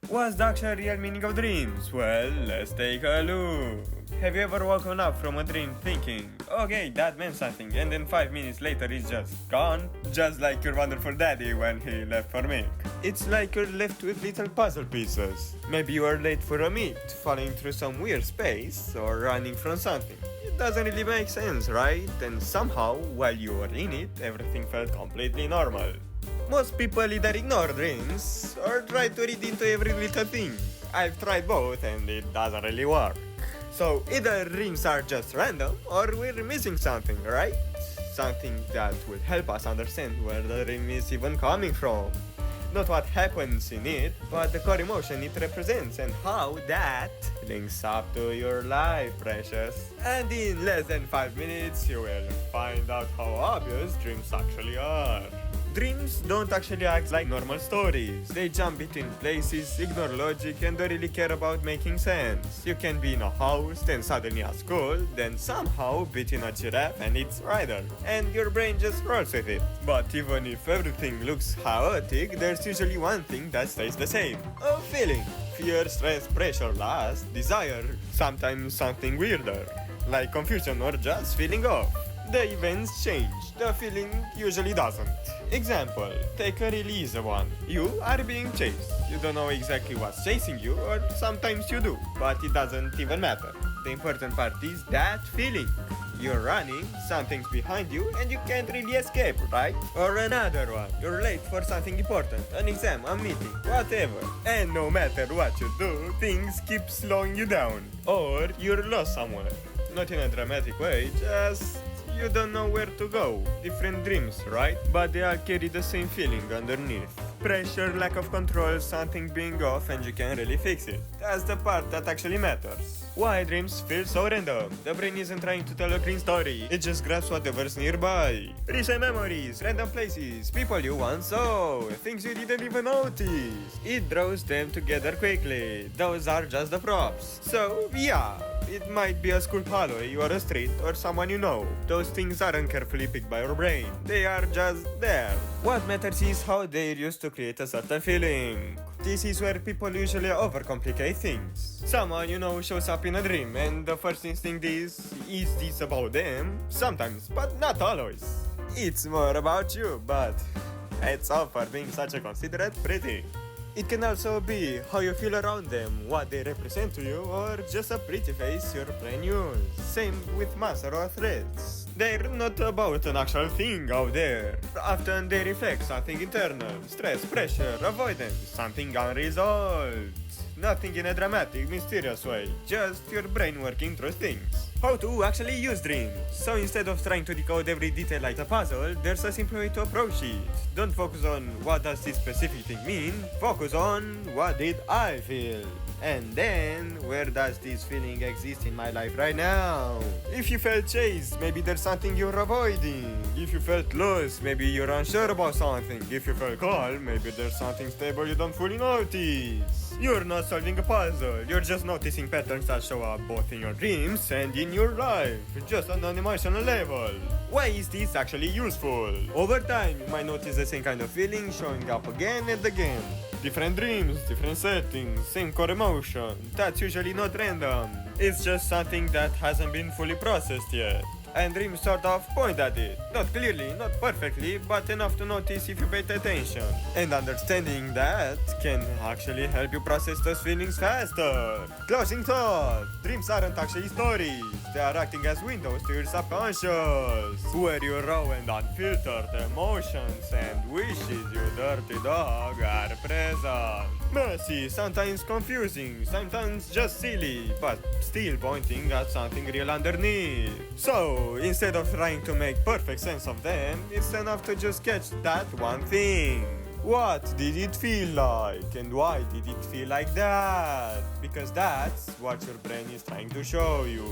What's the actual real meaning of dreams? Well, let's take a look. Have you ever woken up from a dream thinking, okay, that meant something, and then 5 minutes later it's just gone? Just like your wonderful daddy when he left for milk. It's like you're left with little puzzle pieces. Maybe you are late for a meet, falling through some weird space, or running from something. It doesn't really make sense, right? And somehow, while you were in it, everything felt completely normal. Most people either ignore dreams or try to read into every little thing. I've tried both and it doesn't really work. So either dreams are just random or we're missing something, right? Something that will help us understand where the dream is even coming from. Not what happens in it, but the core emotion it represents and how that links up to your life, precious. And in less than 5 minutes, you will find out how obvious dreams actually are. Dreams don't actually act like normal stories. They jump between places, ignore logic, and don't really care about making sense. You can be in a house, then suddenly at school, then somehow between a giraffe and its rider, and your brain just rolls with it. But even if everything looks chaotic, there's usually one thing that stays the same. A feeling. Fear, stress, pressure, lust, desire, sometimes something weirder, like confusion or just feeling off. The events change, the feeling usually doesn't. Example, take a really easy one. You are being chased. You don't know exactly what's chasing you, or sometimes you do, but it doesn't even matter. The important part is that feeling. You're running, something's behind you, and you can't really escape, right? Or another one, you're late for something important, an exam, a meeting, whatever. And no matter what you do, things keep slowing you down. Or you're lost somewhere. Not in a dramatic way, just you don't know where to go. Different dreams, right? But they all carry the same feeling underneath. Pressure, lack of control, something being off and you can't really fix it. That's the part that actually matters. Why dreams feel so random? The brain isn't trying to tell a green story, it just grabs whatever's nearby. Recent memories, random places, people you once saw, things you didn't even notice. It draws them together quickly. Those are just the props. So, yeah. It might be a school hallway or a street or someone you know. Those things aren't carefully picked by your brain. They are just there. What matters is how they're used to create a certain feeling. This is where people usually overcomplicate things. Someone you know shows up in a dream and the first instinct is this about them? Sometimes, but not always. It's more about you, but it's all for being such a considerate pretty. It can also be how you feel around them, what they represent to you, or just a pretty face your brain uses. Same with monsters or threats. They're not about an actual thing out there. Often they reflect something internal, stress, pressure, avoidance, something unresolved. Nothing in a dramatic, mysterious way, just your brain working through things. How to actually use dreams. So instead of trying to decode every detail like a puzzle, there's a simple way to approach it. Don't focus on what does this specific thing mean, focus on what did I feel. And then, where does this feeling exist in my life right now? If you felt chased, maybe there's something you're avoiding. If you felt lost, maybe you're unsure about something. If you felt calm, maybe there's something stable you don't fully notice. You're not solving a puzzle, you're just noticing patterns that show up both in your dreams and in your life, just on an emotional level. Why is this actually useful? Over time, you might notice the same kind of feeling showing up again and again. Different dreams, different settings, same core emotion. That's usually not random. It's just something that hasn't been fully processed yet. And dreams sort of point at it. Not clearly, not perfectly, but enough to notice if you paid attention. And understanding that can actually help you process those feelings faster. Closing thought. Dreams aren't actually stories. They are acting as windows to your subconscious, where your raw and unfiltered emotions and wishes, you dirty dog, are present. Messy, sometimes confusing, sometimes just silly, but still pointing at something real underneath. So, instead of trying to make perfect sense of them, it's enough to just catch that one thing. What did it feel like? And why did it feel like that? Because that's what your brain is trying to show you.